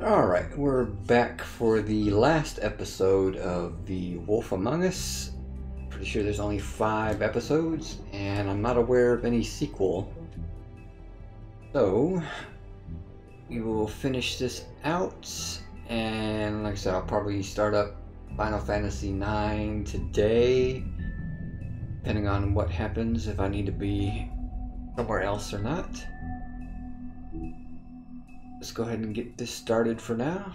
Alright, we're back for the last episode of The Wolf Among Us. Pretty sure there's only 5 episodes, and I'm not aware of any sequel. So, we will finish this out, and like I said, I'll probably start up Final Fantasy IX today, depending on what happens, if I need to be somewhere else or not. Let's go ahead and get this started for now.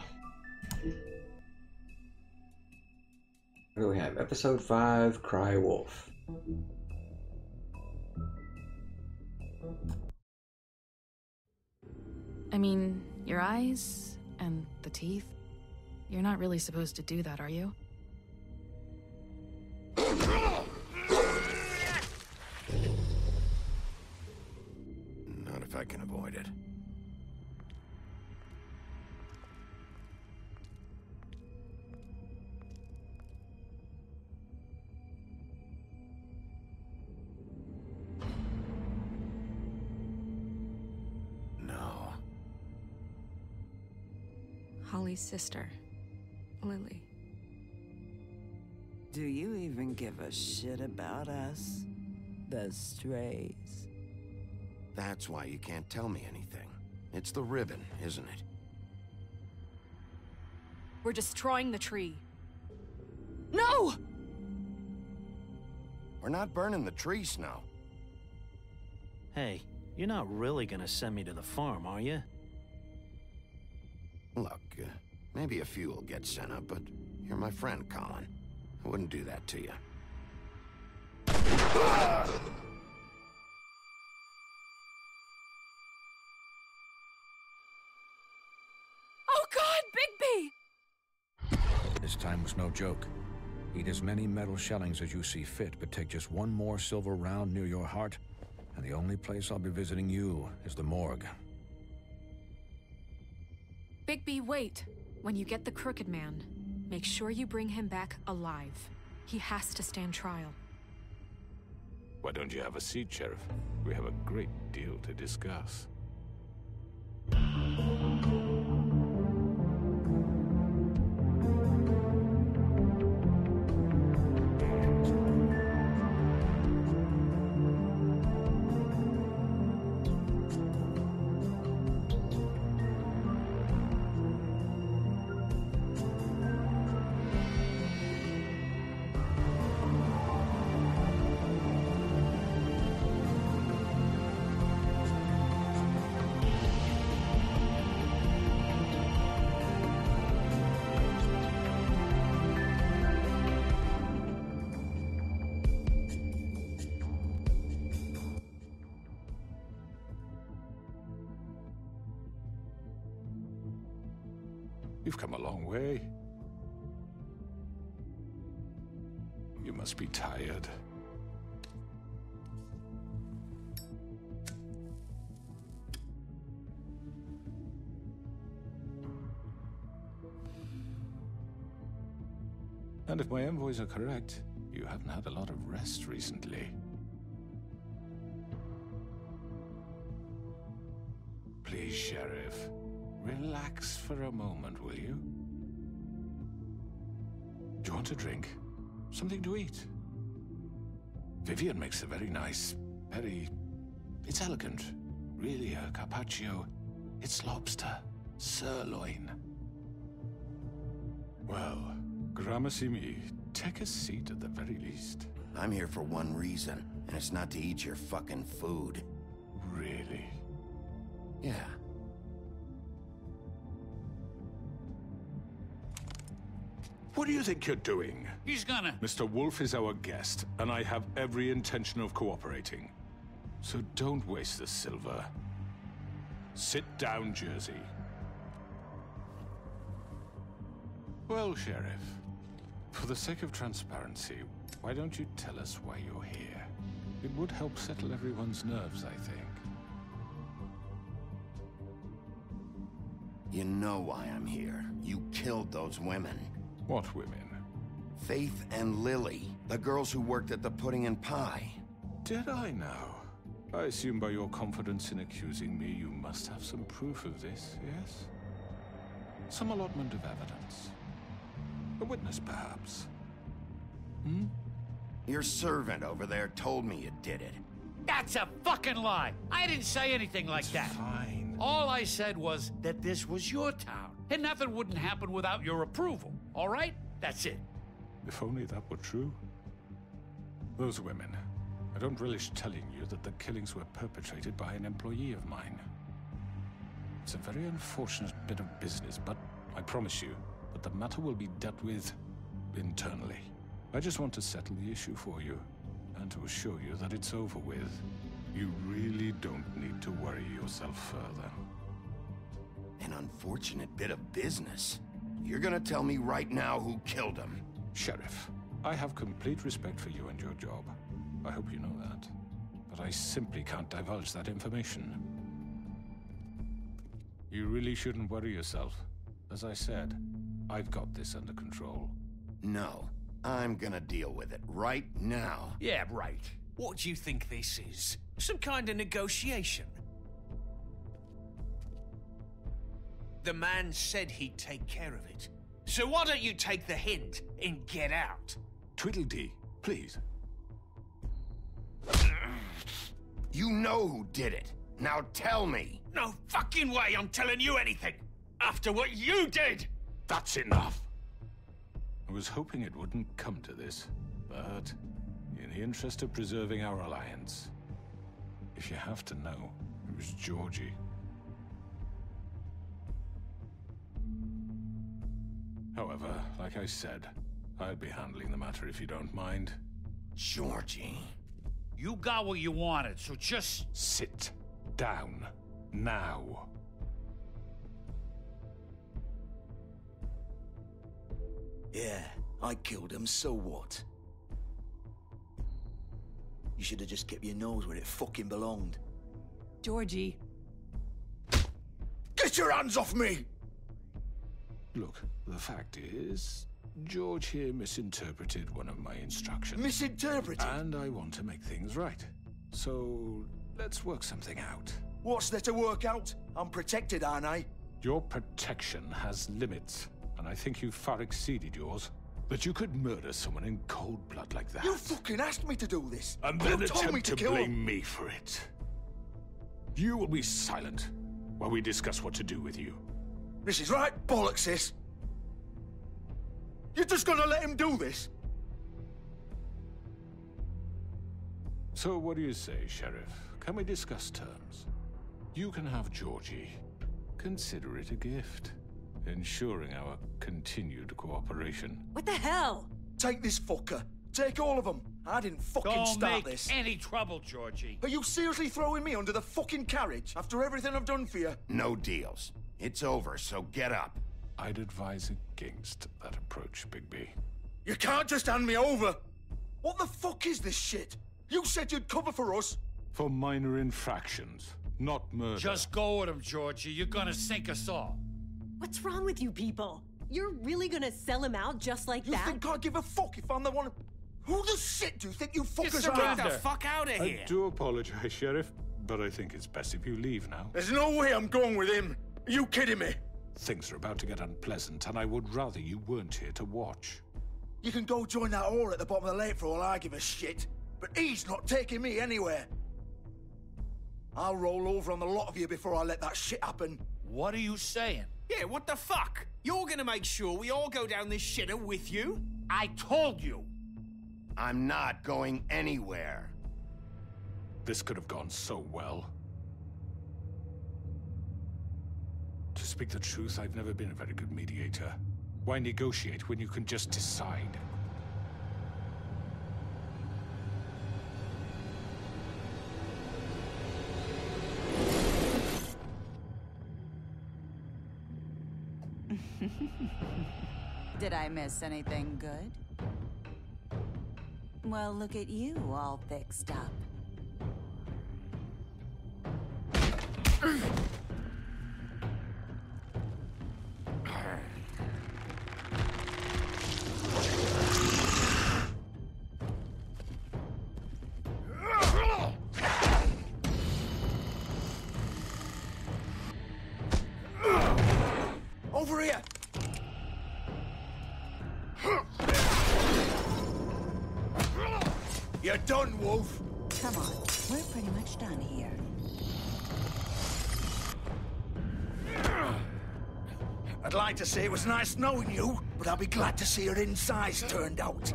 What do we have? Episode 5, Cry Wolf. I mean, your eyes and the teeth. You're not really supposed to do that, are you? Not if I can avoid it. Holly's sister, Lily. Do you even give a shit about us? The strays. That's why you can't tell me anything. It's the ribbon, isn't it? We're destroying the tree. No! We're not burning the tree, Snow. Hey, you're not really gonna send me to the farm, are you? Look, maybe a few will get sent up, but you're my friend, Colin. I wouldn't do that to you. Oh God, Bigby! This time was no joke. Eat as many metal shellings as you see fit, but take just one more silver round near your heart, and the only place I'll be visiting you is the morgue. Bigby, wait. When you get the Crooked Man, make sure you bring him back alive. He has to stand trial. Why don't you have a seat, Sheriff? We have a great deal to discuss. You've come a long way. You must be tired. And if my envoys are correct, you haven't had a lot of rest recently. Please, Sheriff. Relax for a moment, will you? Do you want a drink? Something to eat? Vivian makes a very nice, it's elegant. Really a carpaccio. It's lobster. Sirloin. Well, gramercy me. Take a seat at the very least. I'm here for one reason, and it's not to eat your fucking food. Really? Yeah. What do you think you're doing? He's gonna... Mr. Wolf is our guest, and I have every intention of cooperating. So don't waste the silver. Sit down, Jersey. Well, Sheriff, for the sake of transparency, why don't you tell us why you're here? It would help settle everyone's nerves, I think. You know why I'm here. You killed those women. What women? Faith and Lily, the girls who worked at the Pudding and Pie. Did I now? I assume by your confidence in accusing me, you must have some proof of this, yes? Some allotment of evidence. A witness, perhaps. Hmm? Your servant over there told me you did it. That's a fucking lie. I didn't say anything like that. Fine. All I said was that this was your town, and nothing wouldn't happen without your approval. All right? That's it. If only that were true. Those women. I don't relish telling you that the killings were perpetrated by an employee of mine. It's a very unfortunate bit of business, but I promise you that the matter will be dealt with internally. I just want to settle the issue for you, and to assure you that it's over with. You really don't need to worry yourself further. An unfortunate bit of business. You're gonna tell me right now who killed him. Sheriff, I have complete respect for you and your job. I hope you know that. But I simply can't divulge that information. You really shouldn't worry yourself. As I said, I've got this under control. No, I'm gonna deal with it right now. Yeah, right. What do you think this is? Some kind of negotiation? The man said he'd take care of it. So why don't you take the hint and get out? Tweedledee, please. You know who did it. Now tell me. No fucking way I'm telling you anything! After what you did! That's enough! I was hoping it wouldn't come to this, but in the interest of preserving our alliance, if you have to know, it was Georgie. However, like I said, I'll be handling the matter if you don't mind. Georgie. You got what you wanted, so just... Sit down. Now. Yeah, I killed him, so what? You should have just kept your nose where it fucking belonged. Georgie. Get your hands off me! Look, the fact is, George here misinterpreted one of my instructions. Misinterpreted? And I want to make things right. So, let's work something out. What's there to work out? I'm protected, aren't I? Your protection has limits, and I think you've far exceeded yours. That you could murder someone in cold blood like that. You fucking asked me to do this! And then you told me attempt to kill blame him. me for it. You will be silent while we discuss what to do with you. This is right bollocks, sis. You're just gonna let him do this? So what do you say, Sheriff? Can we discuss terms? You can have Georgie. Consider it a gift, ensuring our continued cooperation. What the hell? Take this fucker. Take all of them. I didn't fucking Don't start make this. any trouble, Georgie. Are you seriously throwing me under the fucking carriage after everything I've done for you? No deals. It's over, so get up. I'd advise against that approach, Bigby. You can't just hand me over! What the fuck is this shit? You said you'd cover for us! For minor infractions, not murder. Just go with him, Georgie. You're gonna sink us all. What's wrong with you people? You're really gonna sell him out just like You that? think I give a fuck if I'm the one... Who the shit do you think you fuckers Get are? the fuck out of here! I do apologize, Sheriff, but I think it's best if you leave now. There's no way I'm going with him. Are you kidding me? Things are about to get unpleasant, and I would rather you weren't here to watch. You can go join that whore at the bottom of the lake for all I give a shit. But he's not taking me anywhere. I'll roll over on the lot of you before I let that shit happen. What are you saying? Yeah, what the fuck? You're gonna make sure we all go down this shitter with you? I told you. I'm not going anywhere. This could have gone so well. To speak the truth, I've never been a very good mediator. Why negotiate when you can just decide? Did I miss anything good? Well, look at you, all fixed up. Over here! You're done, Wolf. Come on, we're pretty much done here. I'd like to say it was nice knowing you, but I'll be glad to see your insides turned out.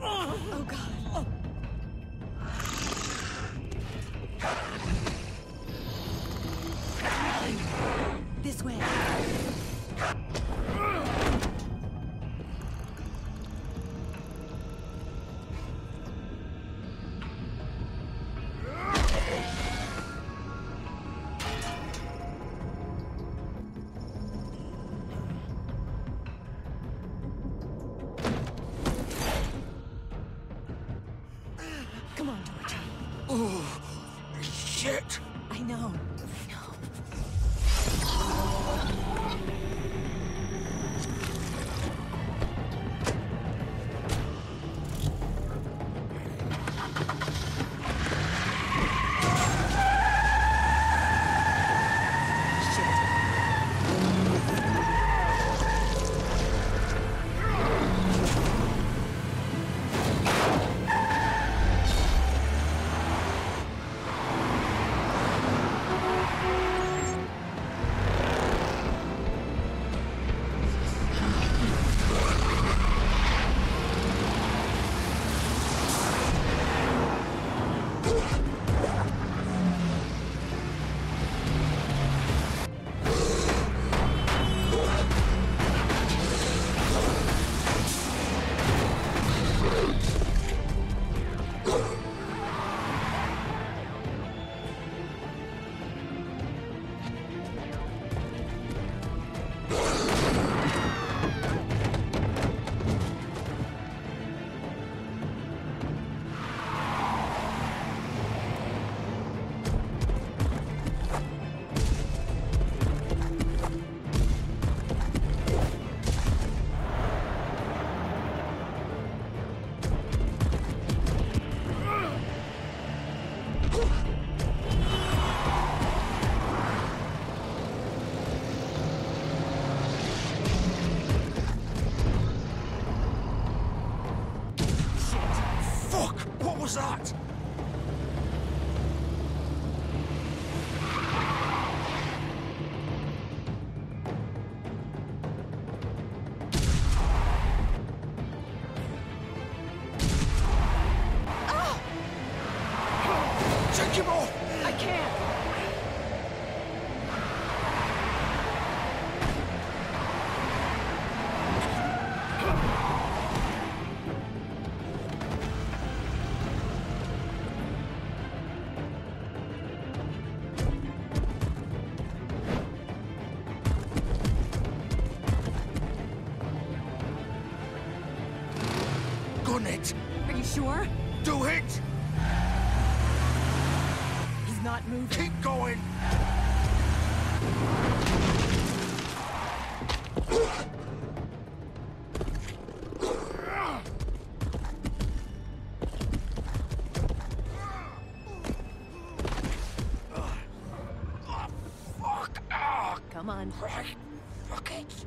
Oh, God. This way. Come on, George. Oh, shit. I know. Fuck! What was that? Take him off! I can't. Gun it! Are you sure? Do it! He's not moving. Keep going! Fuck! Come on. Right. Fuck it!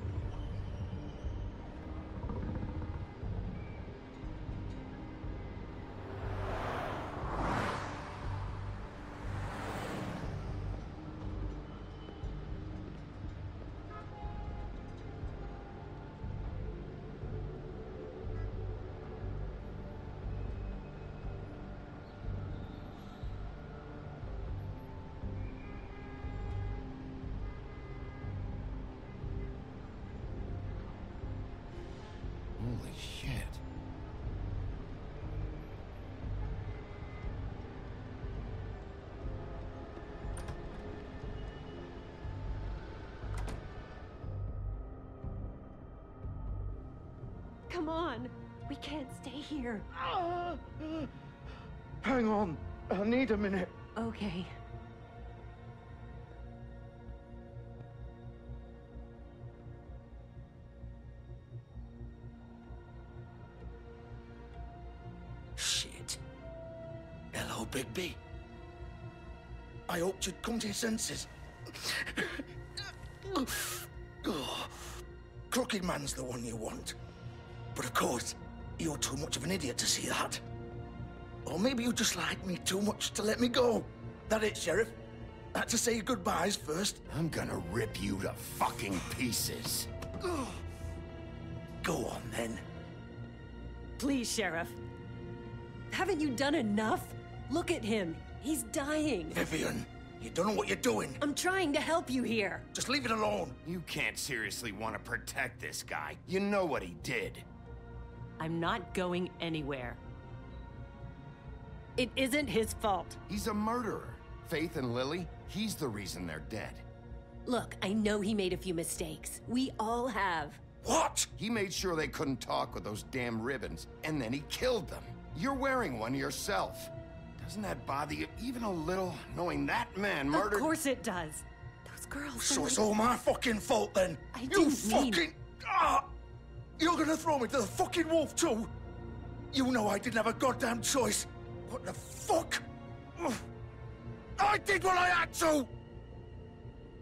Holy shit. Come on. We can't stay here. Hang on. I need a minute. Okay. Shit. Hello, Bigby. I hoped you'd come to your senses. Crooked Man's the one you want. But of course, you're too much of an idiot to see that. Or maybe you just like me too much to let me go. That it, Sheriff? I had to say your goodbyes first. I'm gonna rip you to fucking pieces. Go on, then. Please, Sheriff. Haven't you done enough? Look at him. He's dying. Vivian, you don't know what you're doing. I'm trying to help you here. Just leave it alone. You can't seriously want to protect this guy. You know what he did. I'm not going anywhere. It isn't his fault. He's a murderer. Faith and Lily, he's the reason they're dead. Look, I know he made a few mistakes. We all have. What? He made sure they couldn't talk with those damn ribbons, and then he killed them. You're wearing one yourself. Doesn't that bother you even a little, knowing that man murdered— Of course it does. Those girls— So it's all my fucking fault, then? I You didn't mean— fucking... You're gonna throw me to the fucking wolf, too? You know I didn't have a goddamn choice. What the fuck? I did what I had to!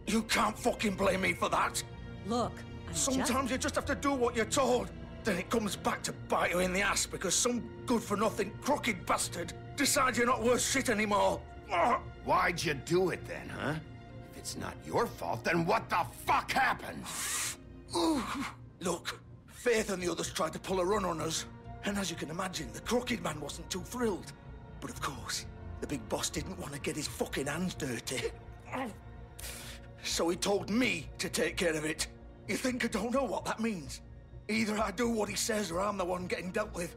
You can't fucking blame me for that. Look, Sometimes you just have to do what you're told. Then it comes back to bite you in the ass because some good-for-nothing crooked bastard decides you're not worth shit anymore. Why'd you do it then, huh? If it's not your fault, then what the fuck happened? Look, Faith and the others tried to pull a run on us. And as you can imagine, the Crooked Man wasn't too thrilled. But of course, the big boss didn't want to get his fucking hands dirty. So he told me to take care of it. You think I don't know what that means? Either I do what he says or I'm the one getting dealt with.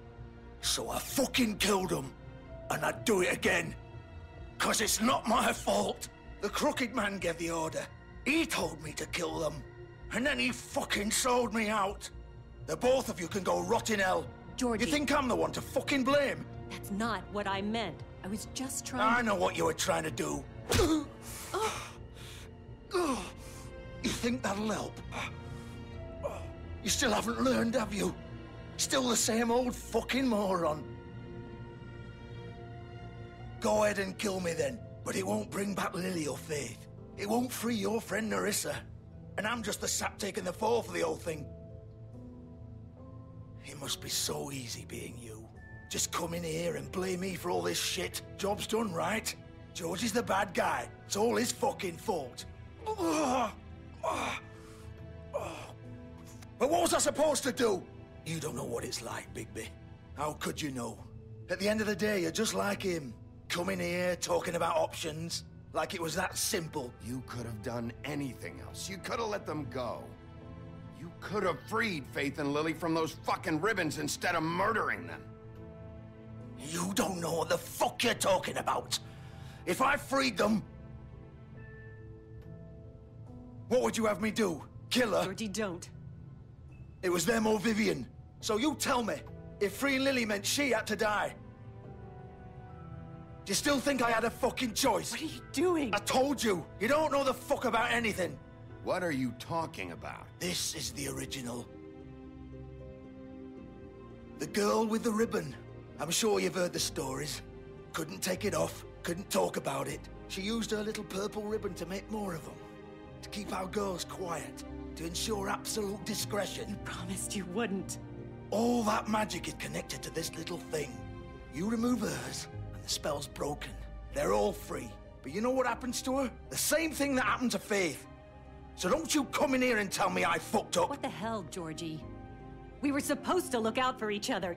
So I fucking killed him. And I'd do it again. 'Cause it's not my fault. The Crooked Man gave the order. He told me to kill them. And then he fucking sold me out. The both of you can go rot in hell. Georgie. You think I'm the one to fucking blame? That's not what I meant. I was just trying I know what you were trying to do. You think that'll help? You still haven't learned, have you? Still the same old fucking moron. Go ahead and kill me then, but it won't bring back Lily or Faith. It won't free your friend Nerissa. And I'm just the sap taking the fall for the whole thing. It must be so easy being you. Just come in here and blame me for all this shit. Job's done, right? George is the bad guy. It's all his fucking fault. But what was I supposed to do? You don't know what it's like, Bigby. How could you know? At the end of the day, you're just like him. Coming here, talking about options. Like it was that simple. You could have done anything else. You could have let them go. You could have freed Faith and Lily from those fucking ribbons instead of murdering them. You don't know what the fuck you're talking about. If I freed them... What would you have me do? Kill her? Georgie, don't. It was them or Vivian. So you tell me, if freeing Lily meant she had to die. Do you still think I had a fucking choice? What are you doing? I told you, you don't know the fuck about anything. What are you talking about? This is the original. The girl with the ribbon. I'm sure you've heard the stories. Couldn't take it off, couldn't talk about it. She used her little purple ribbon to make more of them. To keep our girls quiet. To ensure absolute discretion. You promised you wouldn't. All that magic is connected to this little thing. You remove hers, and the spell's broken. They're all free. But you know what happens to her? The same thing that happened to Faith. So don't you come in here and tell me I fucked up. What the hell, Georgie? We were supposed to look out for each other.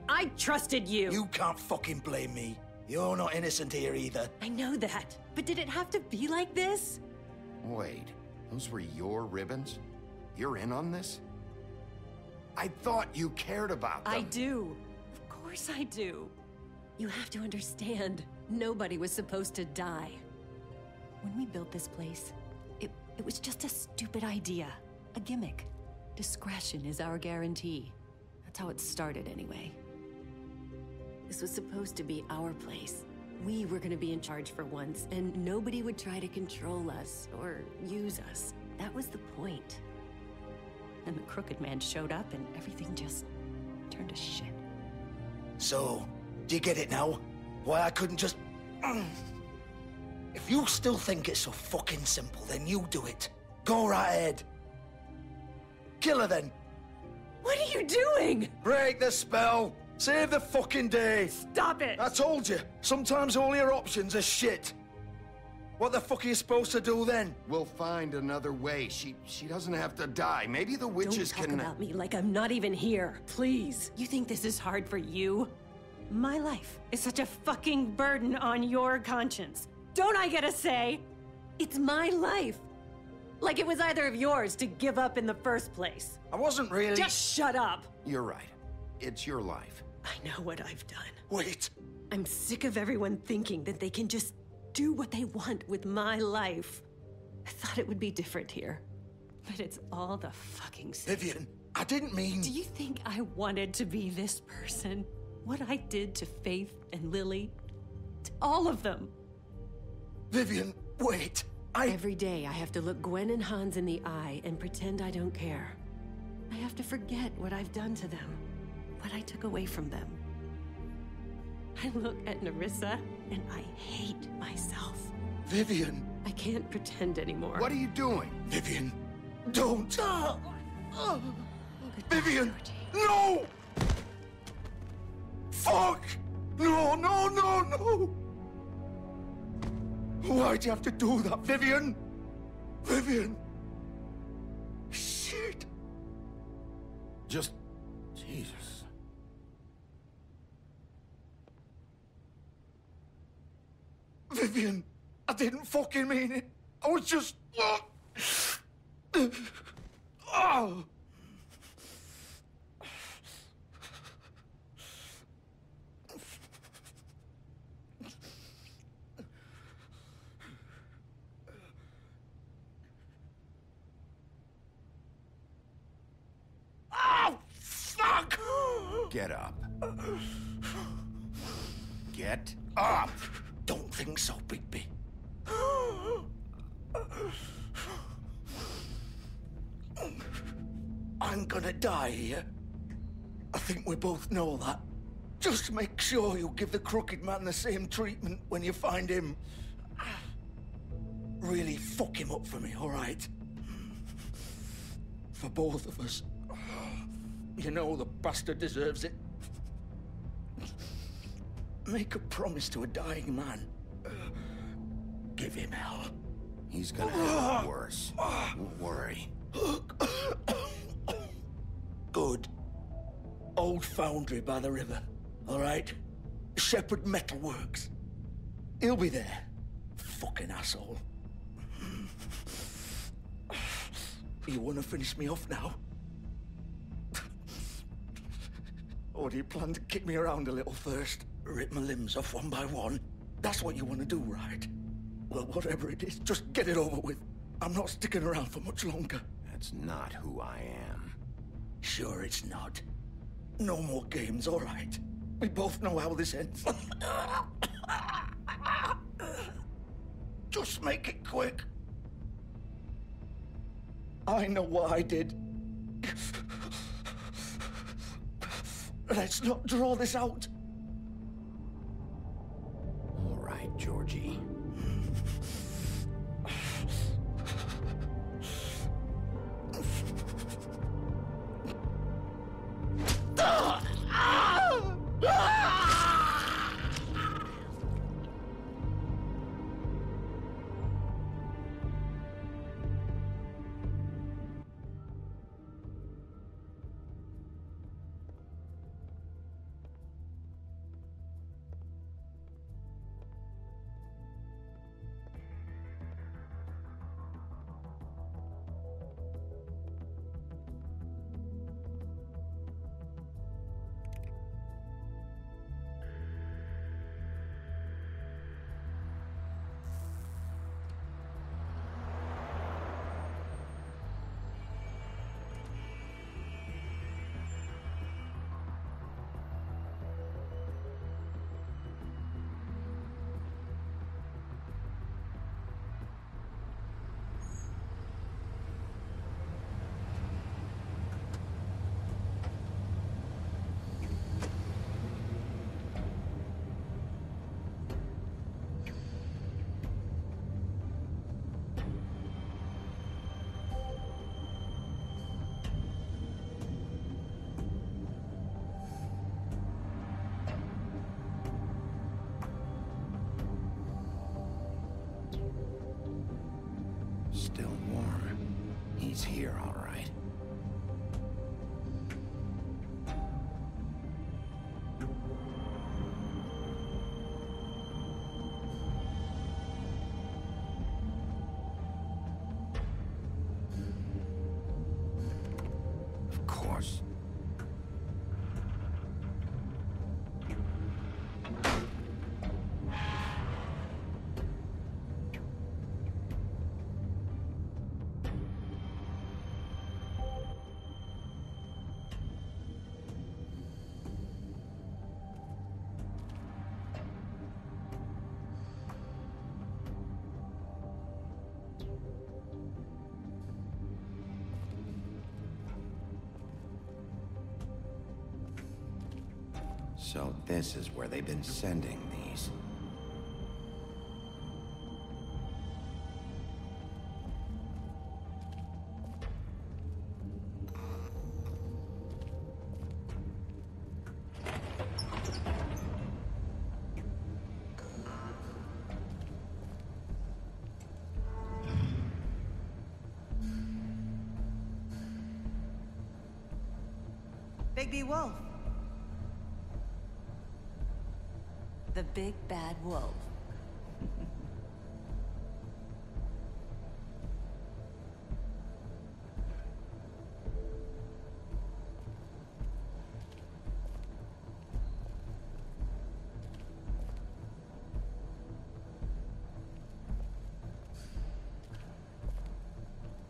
I trusted you. You can't fucking blame me. You're not innocent here either. I know that. But did it have to be like this? Wait, those were your ribbons? You're in on this? I thought you cared about them. I do. Of course I do. You have to understand, nobody was supposed to die. When we built this place, it was just a stupid idea. A gimmick. Discretion is our guarantee. That's how it started anyway. This was supposed to be our place. We were gonna be in charge for once, and nobody would try to control us or use us. That was the point. And the Crooked Man showed up and everything just turned to shit. So, do you get it now? Why I couldn't just... If you still think it's so fucking simple, then you do it. Go right ahead. Kill her then. What are you doing? Break the spell. Save the fucking day. Stop it. I told you, sometimes all your options are shit. What the fuck are you supposed to do then? We'll find another way. She doesn't have to die. Maybe the witches Don't talk can... about me like I'm not even here. Please. You think this is hard for you? My life is such a fucking burden on your conscience. Don't I get a say? It's my life. Like it was either of yours to give up in the first place. I wasn't really... Just shut up. You're right. It's your life. I know what I've done. Wait. I'm sick of everyone thinking that they can just do what they want with my life. I thought it would be different here. But it's all the fucking same. Vivian, I didn't mean... Do you think I wanted to be this person? What I did to Faith and Lily? To all of them. Vivian, wait. Every day I have to look Gwen and Hans in the eye and pretend I don't care. I have to forget what I've done to them. What I took away from them. I look at Nerissa and I hate myself. Vivian. I can't pretend anymore. What are you doing? Vivian, don't. Vivian, no! Fuck! No, no, no, no! Why'd you have to do that, Vivian? Vivian! Shit! Just... Jesus. Vivian, I didn't fucking mean it. I was just... Oh! Oh, fuck! Get up. Get up! Don't think so, Bigby. I'm gonna die here. I think we both know that. Just make sure you give the crooked man the same treatment when you find him. Really fuck him up for me, all right? For both of us. You know the bastard deserves it. Make a promise to a dying man. Give him hell. He's gonna have it worse. Don't worry. Good. Old foundry by the river, all right? Shepherd Metalworks. He'll be there. Fucking asshole. You want to finish me off now? Or do you plan to kick me around a little first? Rip my limbs off one by one? That's what you want to do, right? Well, whatever it is, just get it over with. I'm not sticking around for much longer. That's not who I am. Sure it's not. No more games, all right? We both know how this ends. Just make it quick. I know what I did. Let's not draw this out. All right, Georgie. Still warm. He's here, all right. Of course. So this is where they've been sending these. Bigby Wolf. The big bad wolf.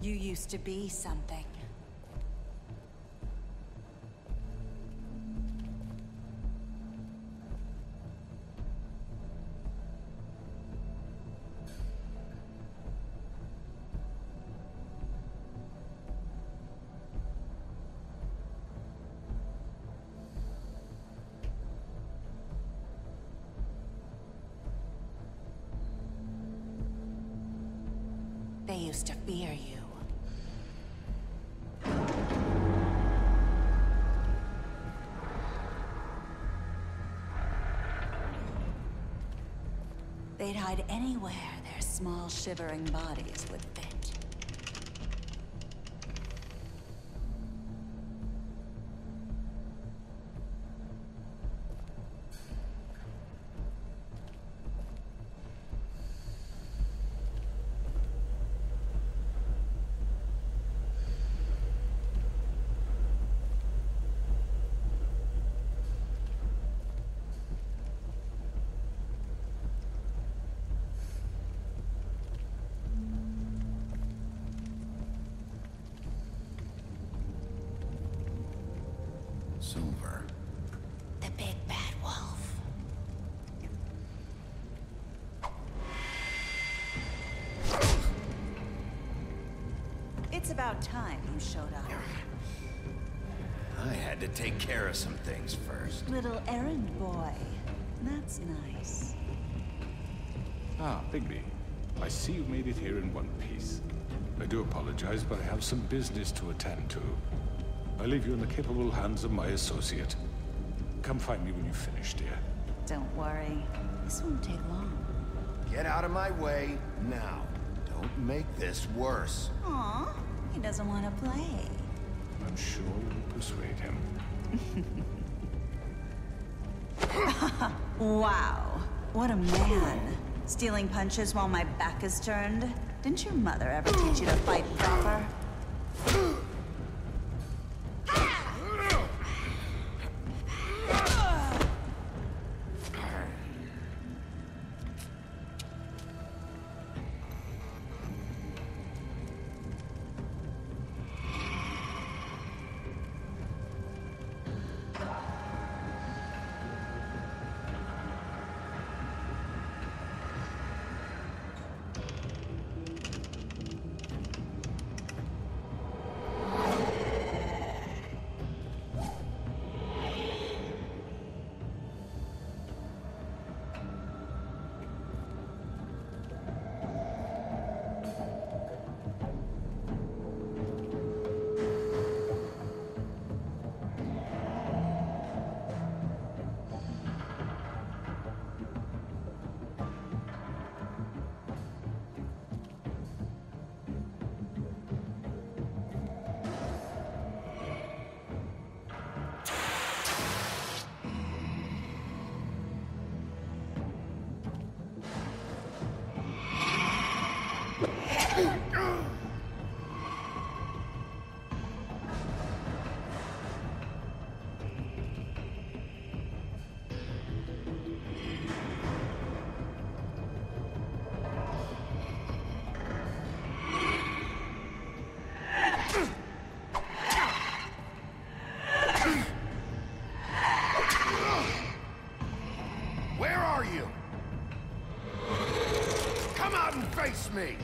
You used to be something. They used to fear you. They'd hide anywhere their small, shivering bodies would fit. Silver. The big bad wolf. It's about time you showed up. I had to take care of some things first. Little errand boy. That's nice. Ah, Bigby. I see you made it here in one piece. I do apologize, but I have some business to attend to. I leave you in the capable hands of my associate. Come find me when you've finished, dear. Don't worry. This won't take long. Get out of my way now. Don't make this worse. Aw, he doesn't want to play. I'm sure you'll persuade him. Wow, what a man. Stealing punches while my back is turned? Didn't your mother ever teach you to fight proper? Where are you? Come out and face me!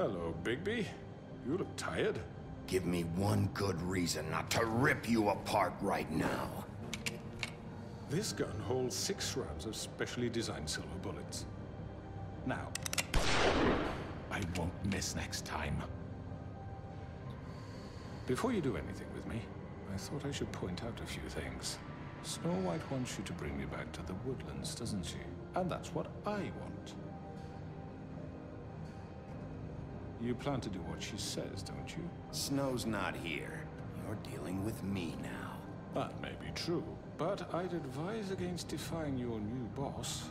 Hello, Bigby. You look tired. Give me one good reason not to rip you apart right now. This gun holds 6 rounds of specially designed silver bullets. Now, I won't miss next time. Before you do anything with me, I thought I should point out a few things. Snow White wants you to bring me back to the woodlands, doesn't she? And that's what I want. You plan to do what she says, don't you? Snow's not here. You're dealing with me now. That may be true, but I'd advise against defying your new boss,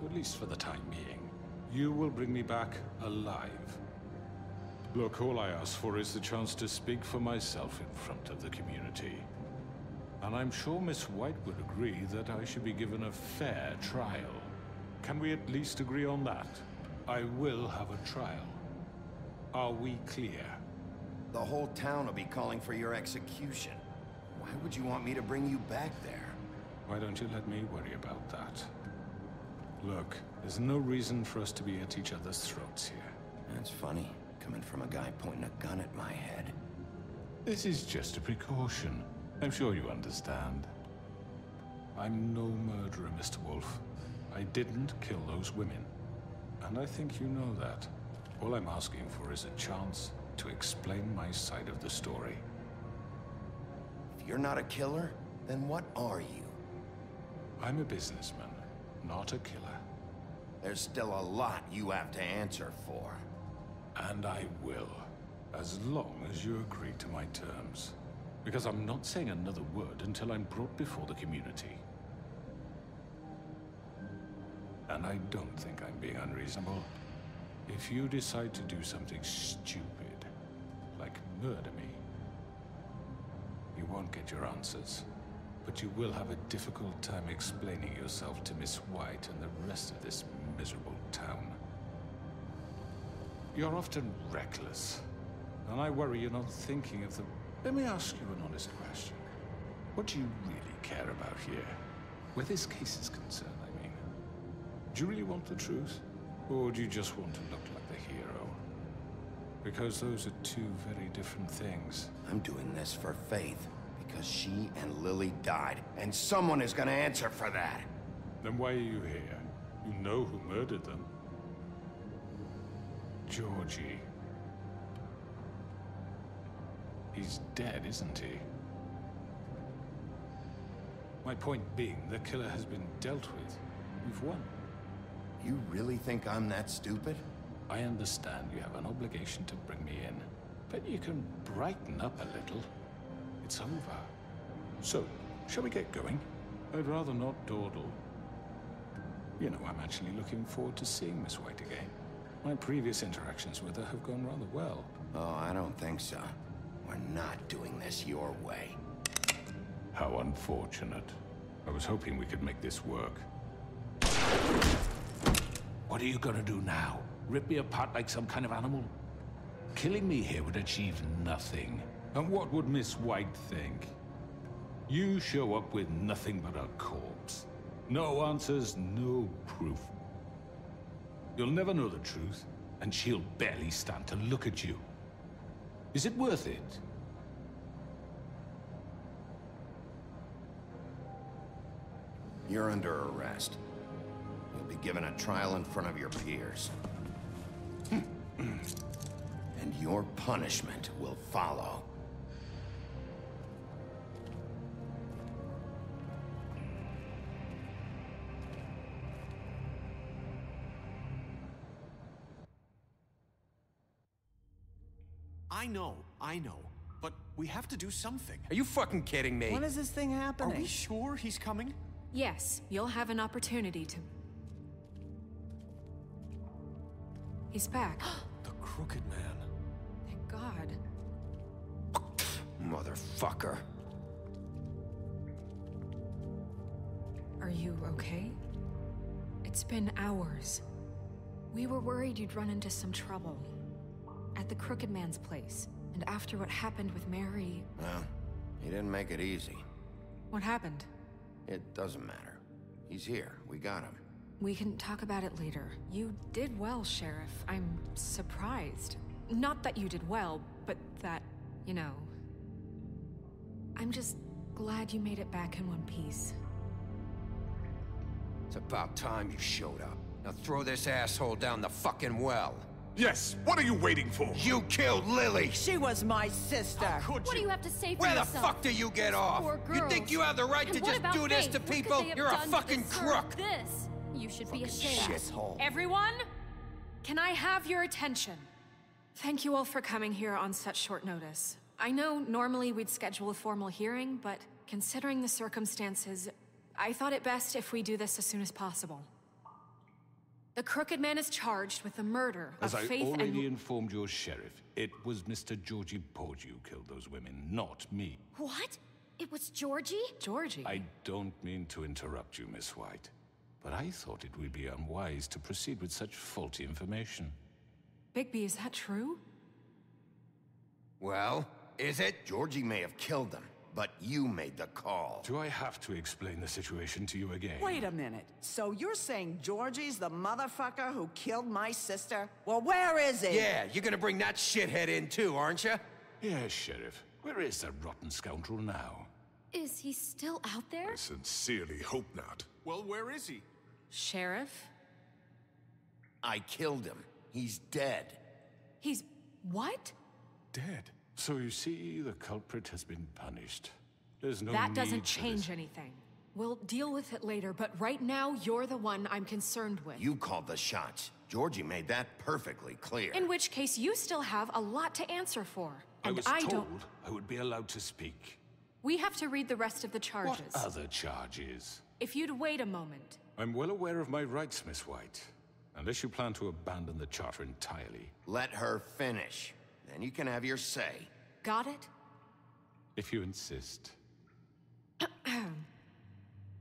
at least for the time being. You will bring me back alive. Look, all I ask for is the chance to speak for myself in front of the community. And I'm sure Miss White would agree that I should be given a fair trial. Can we at least agree on that? I will have a trial. Are we clear? The whole town will be calling for your execution. Why would you want me to bring you back there? Why don't you let me worry about that? Look, there's no reason for us to be at each other's throats here. That's funny, coming from a guy pointing a gun at my head. This is just a precaution. I'm sure you understand. I'm no murderer, Mr. Wolf. I didn't kill those women. And I think you know that. All I'm asking for is a chance to explain my side of the story. If you're not a killer, then what are you? I'm a businessman, not a killer. There's still a lot you have to answer for. And I will, as long as you agree to my terms. Because I'm not saying another word until I'm brought before the community. And I don't think I'm being unreasonable. If you decide to do something stupid, like murder me, you won't get your answers. But you will have a difficult time explaining yourself to Miss White and the rest of this miserable town. You're often reckless, and I worry you're not thinking of the... Let me ask you an honest question. What do you really care about here? Where this case is concerned, I mean. Do you really want the truth? Or do you just want to look like the hero? Because those are two very different things. I'm doing this for Faith, because she and Lily died, and someone is gonna answer for that. Then why are you here? You know who murdered them. Georgie. He's dead, isn't he? My point being, the killer has been dealt with. You've won. You really think I'm that stupid? I understand you have an obligation to bring me in, but you can brighten up a little. It's over. So, shall we get going? I'd rather not dawdle. You know, I'm actually looking forward to seeing Miss White again. My previous interactions with her have gone rather well. Oh, I don't think so. We're not doing this your way. How unfortunate. I was hoping we could make this work. What are you gonna do now? Rip me apart like some kind of animal? Killing me here would achieve nothing. And what would Miss White think? You show up with nothing but a corpse. No answers, no proof. You'll never know the truth, and she'll barely stand to look at you. Is it worth it? You're under arrest. You'll be given a trial in front of your peers. And your punishment will follow. I know. But we have to do something. Are you fucking kidding me? When is this thing happening? Are we sure he's coming? Yes, you'll have an opportunity to... He's back. The Crooked Man. Thank God. Motherfucker. Are you okay? It's been hours. We were worried you'd run into some trouble. At the Crooked Man's place. And after what happened with Mary... Well, he didn't make it easy. What happened? It doesn't matter. He's here. We got him. We can talk about it later. You did well, Sheriff. I'm surprised. Not that you did well, but that, you know... I'm just glad you made it back in one piece. It's about time you showed up. Now throw this asshole down the fucking well. Yes, what are you waiting for? You killed Lily! She was my sister. What do you have to say for Where the yourself? fuck do you get off? Poor You think girls. you have the right And to what just about do this Faith? to What could people? they have You're a done to fucking deserve crook! This? You should be ashamed. Shithole. Everyone? Can I have your attention? Thank you all for coming here on such short notice. I know normally we'd schedule a formal hearing, but considering the circumstances, I thought it best if we do this as soon as possible. The Crooked Man is charged with the murder of As I Faith already and... informed your sheriff, it was Mr. Georgie Porgy who killed those women, not me. What? It was Georgie? Georgie? I don't mean to interrupt you, Miss White, but I thought it would be unwise to proceed with such faulty information. Bigby, is that true? Well, is it? Georgie may have killed them, but you made the call. Do I have to explain the situation to you again? Wait a minute. So you're saying Georgie's the motherfucker who killed my sister? Well, where is he? Yeah, you're gonna bring that shithead in too, aren't you? Yes, Sheriff. Where is that rotten scoundrel now? Is he still out there? I sincerely hope not. Well, where is he? Sheriff? I killed him. He's dead. He's... what? Dead. So you see, the culprit has been punished. There's no That need doesn't for change this. anything. We'll deal with it later, but right now, you're the one I'm concerned with. You called the shots. Georgie made that perfectly clear. In which case, you still have a lot to answer for. I And was I told don't... I would be allowed to speak. We have to read the rest of the charges. What other charges? If you'd wait a moment. I'm well aware of my rights, Miss White. Unless you plan to abandon the charter entirely. Let her finish. Then you can have your say. Got it? If you insist.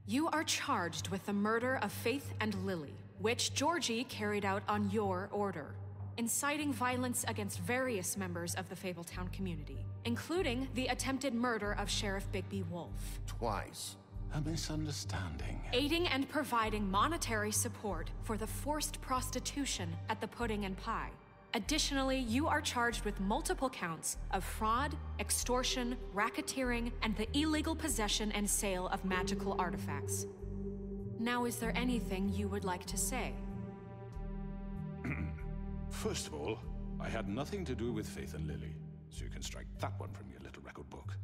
You are charged with the murder of Faith and Lily, which Georgie carried out on your order, inciting violence against various members of the Fabletown community, including the attempted murder of Sheriff Bigby Wolf. Twice. A misunderstanding. Aiding and providing monetary support for the forced prostitution at the Pudding and Pie. Additionally, you are charged with multiple counts of fraud, extortion, racketeering, and the illegal possession and sale of magical artifacts. Now, is there anything you would like to say? First of all, I had nothing to do with Faith and Lily, so you can strike that one from your little record book.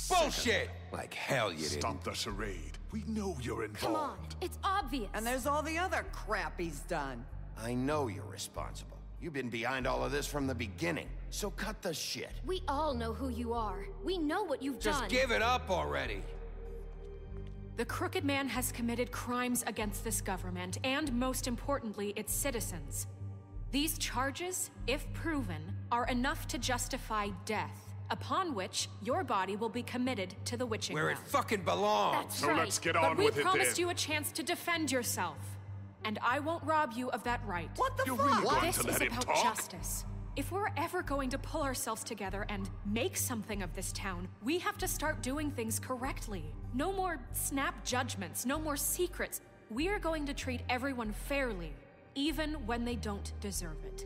Bullshit! Like hell you didn't. Stop the charade. We know you're involved. Come on, it's obvious. And there's all the other crap he's done. I know you're responsible. You've been behind all of this from the beginning, so cut the shit. We all know who you are. We know what you've done. Just give it up already. The Crooked Man has committed crimes against this government and, most importantly, its citizens. These charges, if proven, are enough to justify death, upon which your body will be committed to the witching Where it well. fucking belongs. That's So right. let's get But on we with it promised then. you a chance to defend yourself, and I won't rob you of that right. What the You're fuck? really going This to is let him about talk? justice. If we're ever going to pull ourselves together and make something of this town, we have to start doing things correctly. No more snap judgments, no more secrets. We are going to treat everyone fairly, even when they don't deserve it.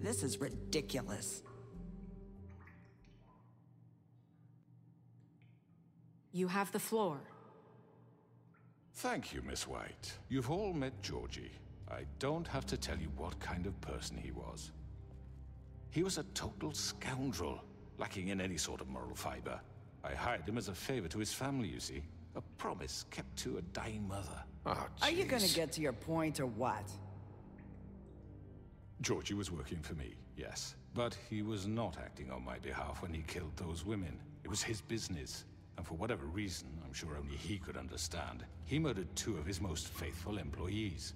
This is ridiculous. You have the floor. Thank you, Miss White. You've all met Georgie. I don't have to tell you what kind of person he was. He was a total scoundrel, lacking in any sort of moral fiber. I hired him as a favor to his family, you see. A promise kept to a dying mother. Oh, Are you gonna jeez. get to your point or what? Georgie was working for me, yes. But he was not acting on my behalf when he killed those women. It was his business. And for whatever reason, I'm sure only he could understand, he murdered 2 of his most faithful employees.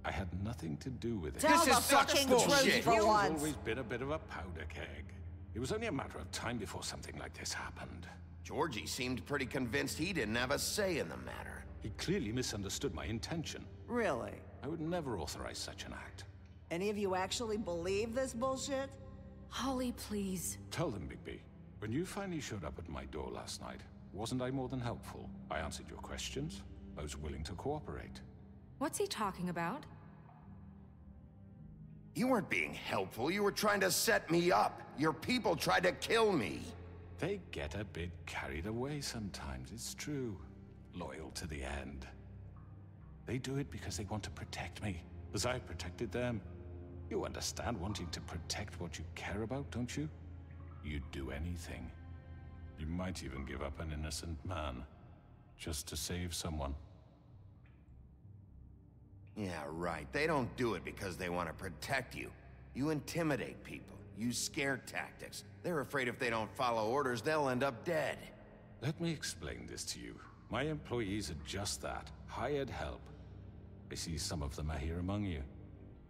I had nothing to do with it. Tell This the is such fucking bullshit. truth for He's once. always been a bit of a powder keg. It was only a matter of time before something like this happened. Georgie seemed pretty convinced he didn't have a say in the matter. He clearly misunderstood my intention. Really? I would never authorize such an act. Any of you actually believe this bullshit? Holly, please. Tell them, Bigby, when you finally showed up at my door last night, Wasn't I more than helpful? I answered your questions. I was willing to cooperate. What's he talking about? You weren't being helpful. You were trying to set me up. Your people tried to kill me. They get a bit carried away sometimes, it's true. Loyal to the end. They do it because they want to protect me, as I protected them. You understand wanting to protect what you care about, don't you? You'd do anything. You might even give up an innocent man, just to save someone. Yeah, right. They don't do it because they want to protect you. You intimidate people, use scare tactics. They're afraid if they don't follow orders, they'll end up dead. Let me explain this to you. My employees are just that, hired help. I see some of them are here among you.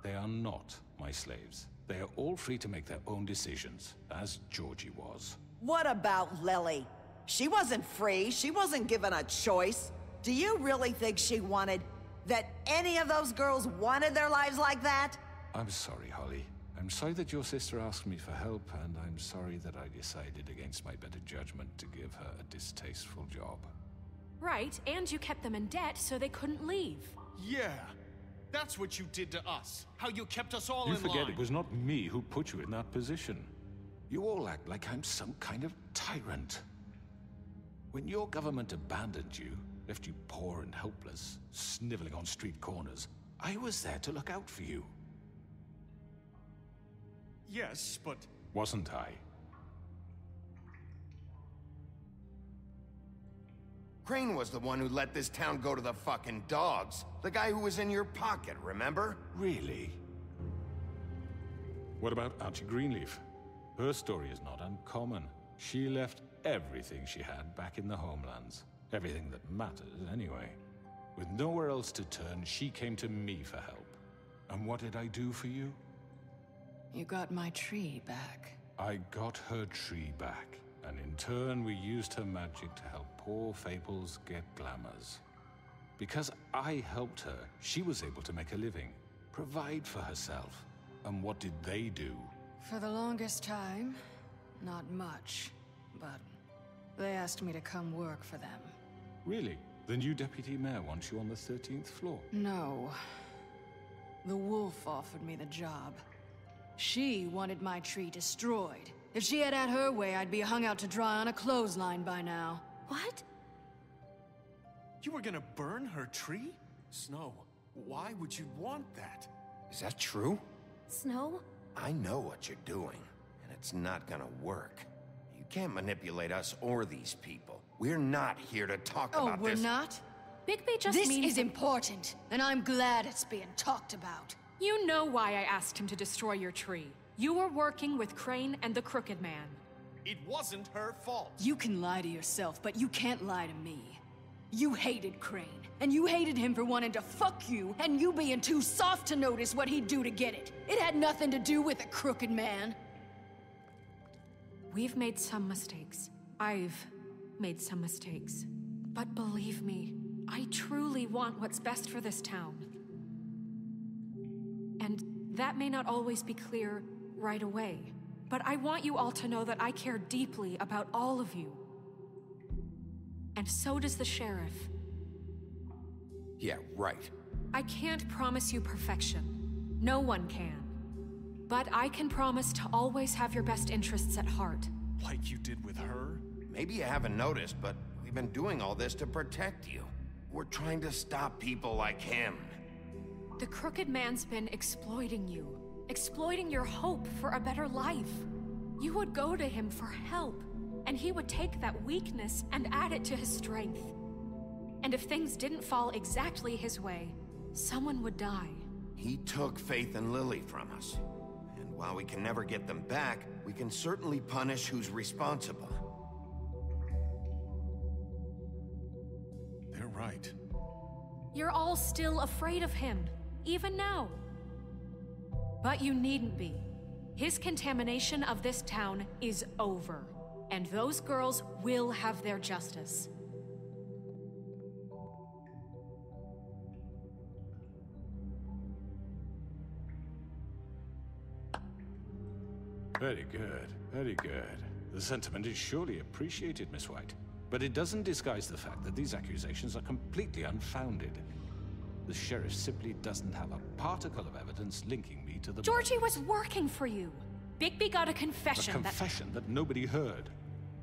They are not my slaves. They are all free to make their own decisions, as Georgie was. What about Lily? She wasn't free. She wasn't given a choice. Do you really think she wanted... that any of those girls wanted their lives like that? I'm sorry, Holly. I'm sorry that your sister asked me for help, and I'm sorry that I decided against my better judgment to give her a distasteful job. Right, and you kept them in debt so they couldn't leave. Yeah, that's what you did to us. How you kept us all in line. You forget it was not me who put you in that position. You all act like I'm some kind of tyrant. When your government abandoned you, left you poor and helpless, sniveling on street corners, I was there to look out for you. Yes, but... Wasn't I? Crane was the one who let this town go to the fucking dogs. The guy who was in your pocket, remember? Really? What about Auntie Greenleaf? Her story is not uncommon. She left everything she had back in the homelands. Everything that matters, anyway. With nowhere else to turn, she came to me for help. And what did I do for you? You got my tree back. I got her tree back. And in turn, we used her magic to help poor Fables get glamours. Because I helped her, she was able to make a living, provide for herself. And what did they do? For the longest time, not much. But they asked me to come work for them. Really? The new deputy mayor wants you on the 13th floor? No. The wolf offered me the job. She wanted my tree destroyed. If she had her way, I'd be hung out to dry on a clothesline by now. What? You were gonna burn her tree? Snow, why would you want that? Is that true? Snow? I know what you're doing, and it's not gonna work. You can't manipulate us or these people. We're not here to talk about this. Oh, we're not? Bigby just This means... is important, and I'm glad it's being talked about. You know why I asked him to destroy your tree. You were working with Crane and the Crooked Man. It wasn't her fault. You can lie to yourself, but you can't lie to me. You hated Crane, and you hated him for wanting to fuck you, and you being too soft to notice what he'd do to get it. It had nothing to do with the Crooked Man. We've made some mistakes. I've made some mistakes. But believe me, I truly want what's best for this town. And that may not always be clear right away, but I want you all to know that I care deeply about all of you. And so does the sheriff. Yeah, right. I can't promise you perfection. No one can. But I can promise to always have your best interests at heart. Like you did with her? Maybe you haven't noticed, but we've been doing all this to protect you. We're trying to stop people like him. The Crooked Man's been exploiting you. Exploiting your hope for a better life. You would go to him for help, and he would take that weakness and add it to his strength. And if things didn't fall exactly his way, someone would die. He took Faith and Lily from us. And while we can never get them back, we can certainly punish who's responsible. They're right. You're all still afraid of him, even now. But you needn't be. His contamination of this town is over, and those girls will have their justice. Very good, very good. The sentiment is surely appreciated, Miss White. But it doesn't disguise the fact that these accusations are completely unfounded. The sheriff simply doesn't have a particle of evidence linking me to the... Georgie was working for you. Bigby got a confession. A confession that nobody heard.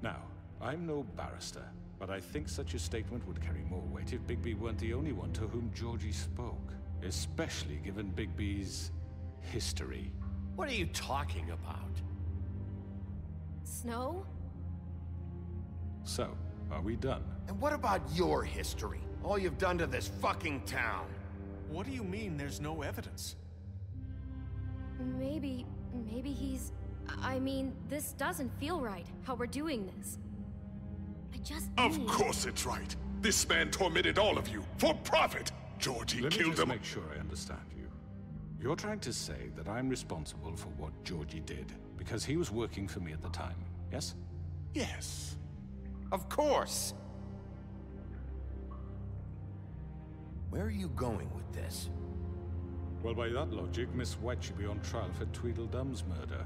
Now, I'm no barrister, but I think such a statement would carry more weight if Bigby weren't the only one to whom Georgie spoke. Especially given Bigby's history. What are you talking about? Snow? So, are we done? And what about your history? All you've done to this fucking town. What do you mean there's no evidence? Maybe he's... I mean, this doesn't feel right, how we're doing this. I just Of course it's right. This man tormented all of you, for profit! Georgie Let me killed just him. make sure I understand you. You're trying to say that I'm responsible for what Georgie did, because he was working for me at the time, yes? Yes. Of course! Where are you going with this? Well, by that logic, Miss White should be on trial for Tweedledum's murder,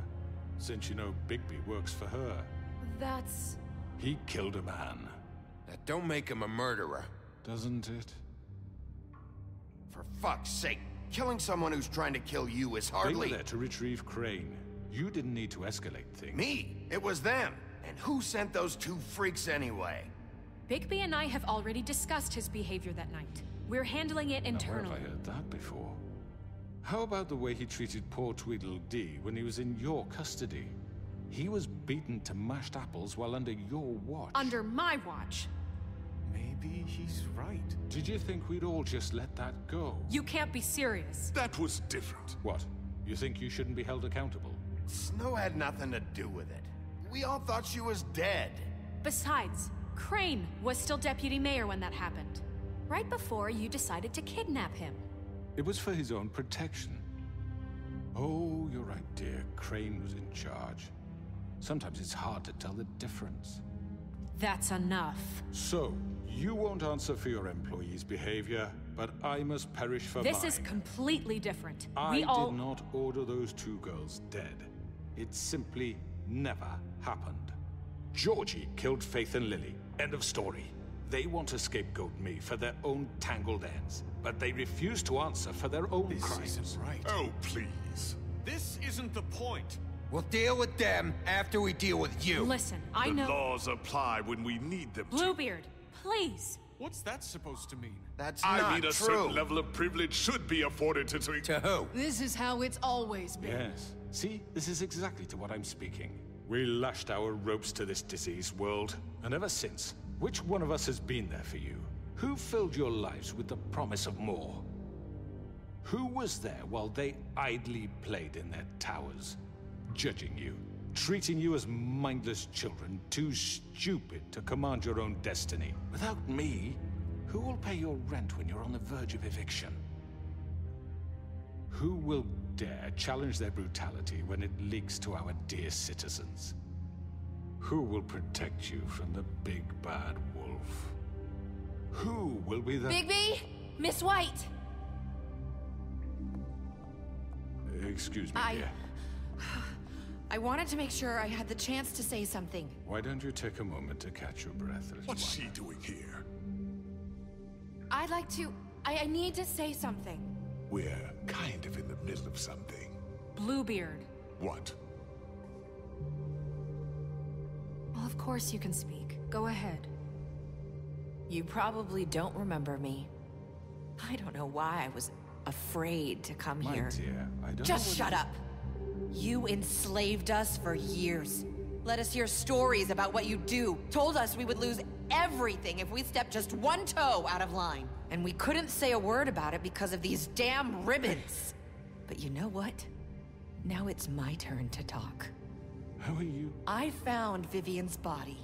since you know Bigby works for her. That's... He killed a man. That don't make him a murderer. Doesn't it? For fuck's sake, killing someone who's trying to kill you is They hardly... were there to retrieve Crane. You didn't need to escalate things. Me? It was them. And who sent those two freaks anyway? Bigby and I have already discussed his behavior that night. We're handling it internally. Now, where have I heard that before? How about the way he treated poor Tweedledee when he was in your custody? He was beaten to mashed apples while under your watch. Under my watch. Maybe he's right. Did you think we'd all just let that go? You can't be serious. That was different. What? You think you shouldn't be held accountable? Snow had nothing to do with it. We all thought she was dead. Besides, Crane was still deputy mayor when that happened. Right before you decided to kidnap him. It was for his own protection. Oh, you're right, dear. Crane was in charge. Sometimes it's hard to tell the difference. That's enough. So, you won't answer for your employees' behavior, but I must perish for mine. This is completely different. I did not order those two girls dead. It simply never happened. Georgie killed Faith and Lily. End of story. They want to scapegoat me for their own tangled ends, but they refuse to answer for their own crimes. This isn't right. Oh, please. This isn't the point. We'll deal with them after we deal with you. Listen, I know... The laws apply when we need them to. Bluebeard, please. What's that supposed to mean? That's I not mean, a true. certain level of privilege should be afforded to... To who? This is how it's always been. Yes. See, this is exactly to what I'm speaking. We lashed our ropes to this diseased world, and ever since, which one of us has been there for you? Who filled your lives with the promise of more? Who was there while they idly played in their towers, judging you, treating you as mindless children, too stupid to command your own destiny? Without me, who will pay your rent when you're on the verge of eviction? Who will dare challenge their brutality when it leaks to our dear citizens? Who will protect you from the big bad wolf? Who will be the... Bigby! Miss White! Excuse me, dear. I wanted to make sure I had the chance to say something. Why don't you take a moment to catch your breath, little What's one? she doing here? I'd like to... I need to say something. We're kind of in the middle of something. Bluebeard. What? Well, of course you can speak. Go ahead. You probably don't remember me. I don't know why I was afraid to come My here. dear, I don't Just know shut what up. You enslaved us for years. Let us hear stories about what you do. Told us we would lose everything if we stepped just one toe out of line. And we couldn't say a word about it because of these damn ribbons. But you know what? Now it's my turn to talk. How are you? I found Vivian's body.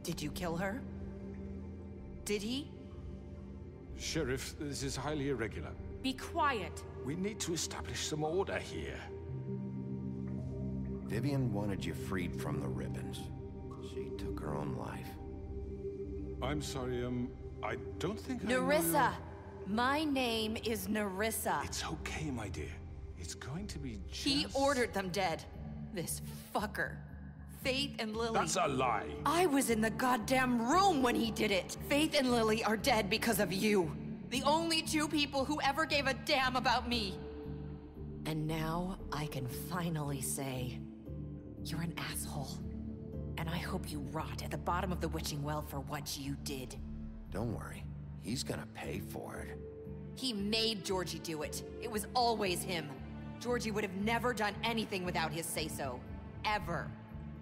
Did you kill her? Did he? Sheriff, this is highly irregular. Be quiet. We need to establish some order here. Vivian wanted you freed from the ribbons. She took her own life. I'm sorry, I don't think I know Nerissa! My name is Nerissa. It's okay, my dear. It's going to be just... He ordered them dead. This fucker. Faith and Lily... That's a lie. I was in the goddamn room when he did it. Faith and Lily are dead because of you. The only two people who ever gave a damn about me. And now I can finally say, you're an asshole. And I hope you rot at the bottom of the witching well for what you did. Don't worry. He's gonna pay for it. He made Georgie do it. It was always him. Georgie would have never done anything without his say-so. Ever.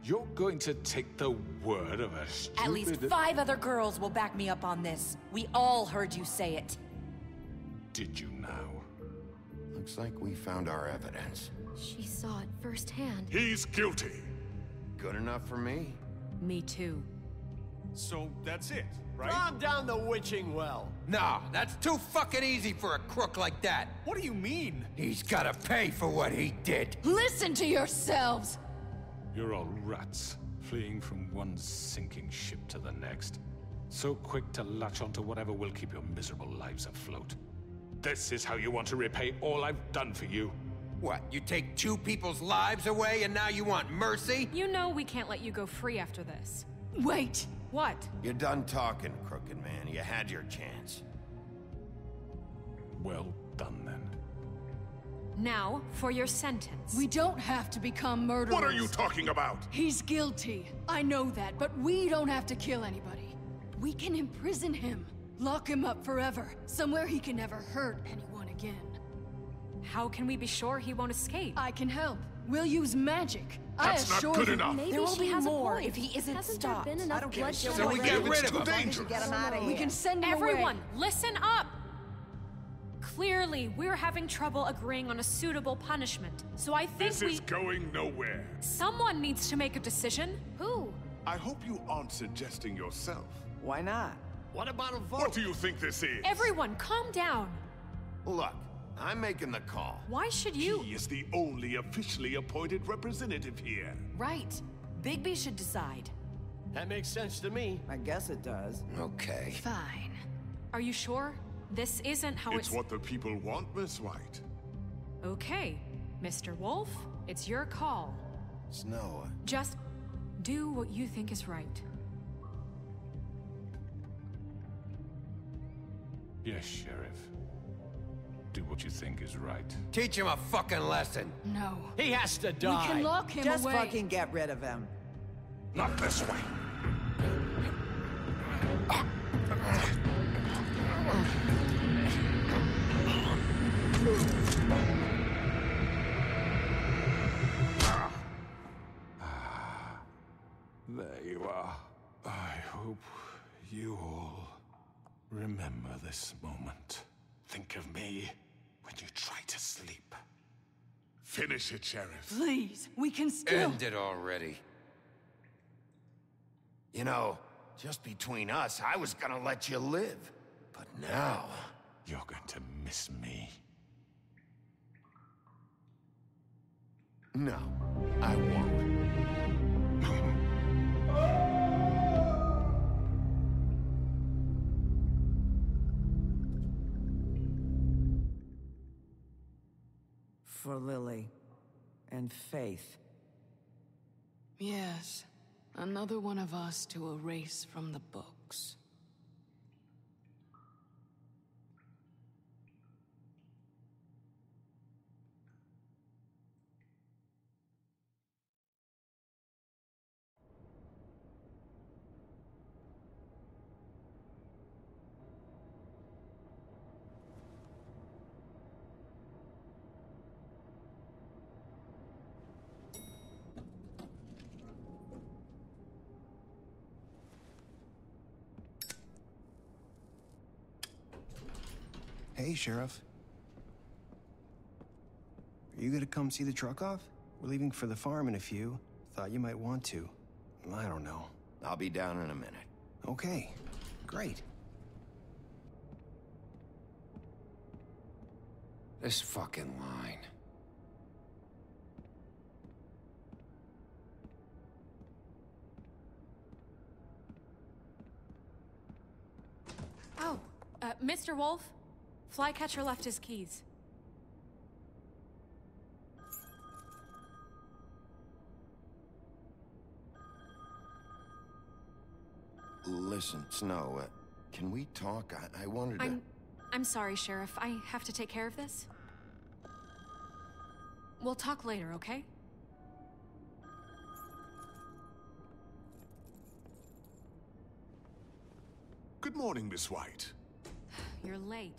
You're going to take the word of a stupid... At least 5 other girls will back me up on this. We all heard you say it. Did you now? Looks like we found our evidence. She saw it firsthand. He's guilty. Good enough for me. Me too. So that's it, right? Calm down the witching well. Nah, that's too fucking easy for a crook like that. What do you mean? He's gotta pay for what he did. Listen to yourselves! You're all rats, fleeing from one sinking ship to the next. So quick to latch onto whatever will keep your miserable lives afloat. This is how you want to repay all I've done for you? What, you take 2 people's lives away and now you want mercy? You know we can't let you go free after this. Wait! What? You're done talking, crooked man. You had your chance. Well done, then. Now, for your sentence. We don't have to become murderers. What are you talking about? He's guilty. I know that, but we don't have to kill anybody. We can imprison him. Lock him up forever. Somewhere he can never hurt anyone again. How can we be sure he won't escape? I can help. We'll use magic. That's not good enough. Maybe there will she be has more a point. if he isn't Hasn't stopped. There been enough bloodshed So we already? get rid It's of too him. dangerous. Get him out of here. We can send him Everyone, away. listen up! Clearly, we're having trouble agreeing on a suitable punishment. So I think This is going nowhere. someone needs to make a decision. Who? I hope you aren't suggesting yourself. Why not? What about a vote? What do you think this is? Everyone, calm down. Look, I'm making the call. Why should you? He is the only officially appointed representative here. Right. Bigby should decide. That makes sense to me. I guess it does. Okay. Fine. Are you sure? This isn't how It's what the people want, Miss White. Okay, Mr. Wolf, it's your call. Snow. Just do what you think is right. Yes, Sheriff. Do what you think is right. Teach him a fucking lesson. No. He has to We die. can lock him Just away. fucking get rid of him. Not this way. There you are. I hope you all remember this moment. Think of me when you try to sleep. Finish it, Sheriff. Please, we can still... End it already. You know, just between us, I was gonna let you live. But now... You're going to miss me. No, I won't. For Lily. And Faith. Yes. Another one of us to erase from the books. Hey, Sheriff. Are you gonna come see the truck off? We're leaving for the farm in a few. Thought you might want to. I don't know. I'll be down in a minute. Okay, great. This fucking line. Oh, Mr. Wolf? Flycatcher left his keys. Listen, Snow, can we talk? I wanted to... I'm sorry, Sheriff. I have to take care of this. We'll talk later, okay? Good morning, Miss White. You're late.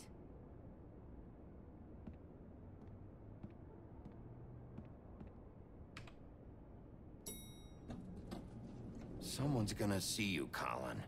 Someone's gonna see you, Colin.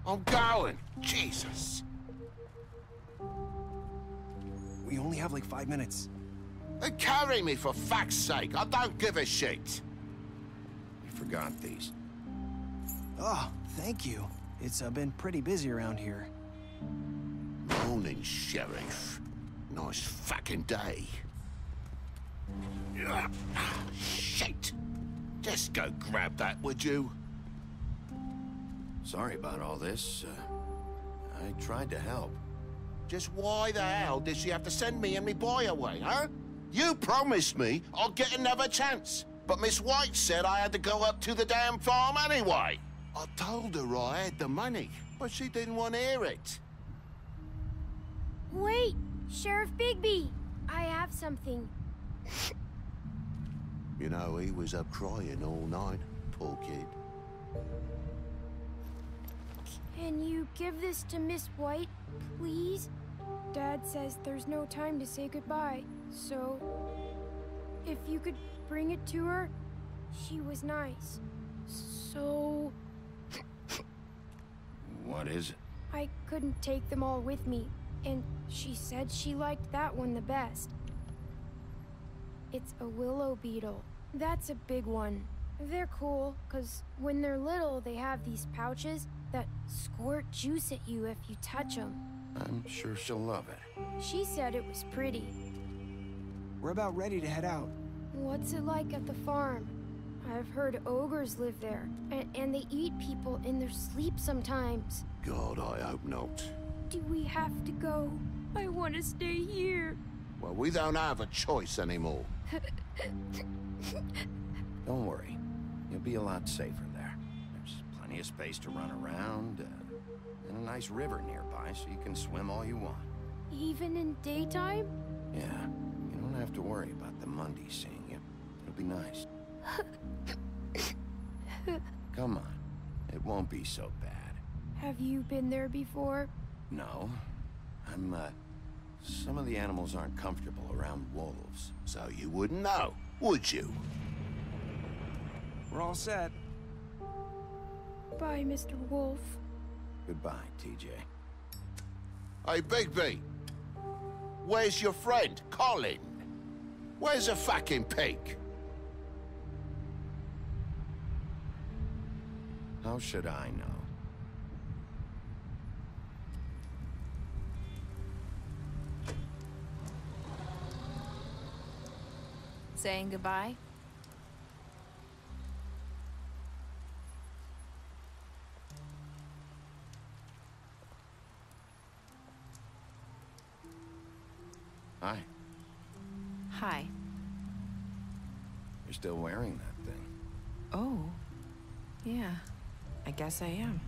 I'm going. Jesus. We only have like 5 minutes. Then carry me for fuck's sake. I don't give a shit. You forgot these. Oh, thank you. It's been pretty busy around here. Morning, Sheriff. Nice fucking day. Shit. Just go grab that, would you? Sorry about all this. I tried to help. Just why the hell did she have to send me and me boy away, huh? You promised me I'd get another chance, but Miss White said I had to go up to the damn farm anyway. I told her I had the money, but she didn't want to hear it. Wait, Sheriff Bigby, I have something. You know, he was up crying all night, poor kid. Can you give this to Miss White, please? Dad says there's no time to say goodbye, so... if you could bring it to her, she was nice. So... What is it? I couldn't take them all with me, and she said she liked that one the best. It's a willow beetle. That's a big one. They're cool, 'cause when they're little, they have these pouches that squirt juice at you if you touch them. I'm sure she'll love it. She said it was pretty. We're about ready to head out. What's it like at the farm? I've heard ogres live there, and they eat people in their sleep sometimes. God, I hope not. Do we have to go? I want to stay here. Well, we don't have a choice anymore. Don't worry. You'll be a lot safer there. There's plenty of space to run around, and a nice river nearby, so you can swim all you want. Even in daytime? Yeah, you don't have to worry about the Mundy seeing you. It'll be nice. Come on. It won't be so bad. Have you been there before? No. Some of the animals aren't comfortable around wolves. So you wouldn't know, would you? We're all set. Bye, Mr. Wolf. Goodbye, TJ. Hey, Bigby. Where's your friend, Colin? Where's the fucking pig? How should I know? Saying goodbye? Hi. Hi. You're still wearing that thing. Oh. Yeah. I guess I am.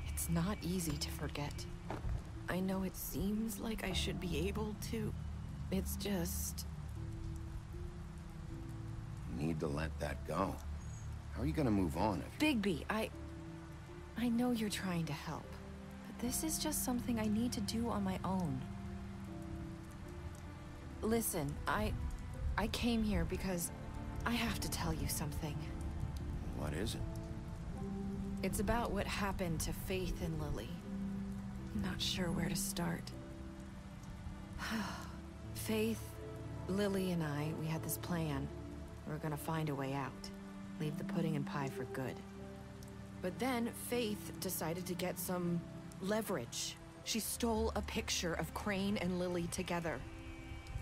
It's not easy to forget. I know it seems like I should be able to. It's just... You need to let that go. How are you gonna move on if... Bigby, I know you're trying to help, but this is just something I need to do on my own. Listen, I came here because I have to tell you something. What is it? It's about what happened to Faith and Lily. I'm not sure where to start. Faith, Lily, and we had this plan. We were gonna find a way out. Leave the pudding and pie for good. But then Faith decided to get some leverage. She stole a picture of Crane and Lily together.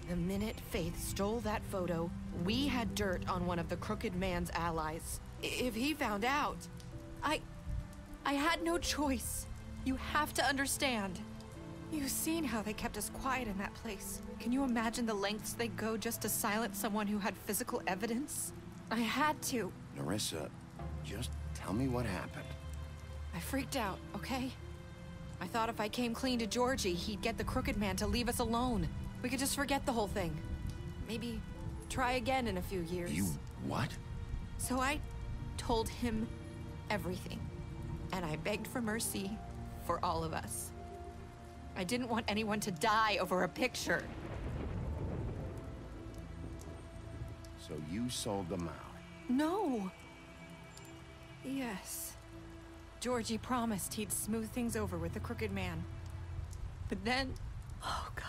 The minute Faith stole that photo, we had dirt on one of the Crooked Man's allies. If he found out, I had no choice. You have to understand. You've seen how they kept us quiet in that place. Can you imagine the lengths they go just to silence someone who had physical evidence? I had to. Nerissa, just tell me what happened. I freaked out, okay? I thought if I came clean to Georgie, he'd get the Crooked Man to leave us alone. We could just forget the whole thing. Maybe try again in a few years. You what? So I told him everything. And I begged for mercy for all of us. I didn't want anyone to die over a picture. So you sold them out? No. Yes. Georgie promised he'd smooth things over with the Crooked Man. But then... Oh, God.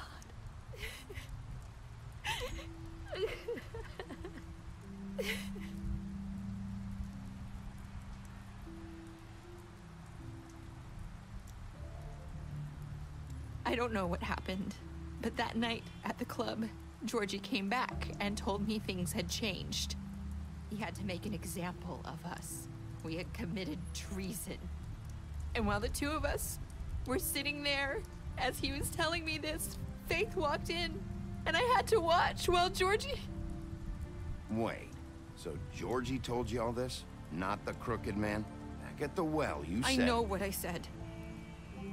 I don't know what happened, but that night at the club, Georgie came back and told me things had changed. He had to make an example of us. We had committed treason. And while the two of us were sitting there, as he was telling me this, Faith walked in, and I had to watch while Georgie... Wait, so Georgie told you all this? Not the Crooked Man? Back at the well, you said... I know what I said.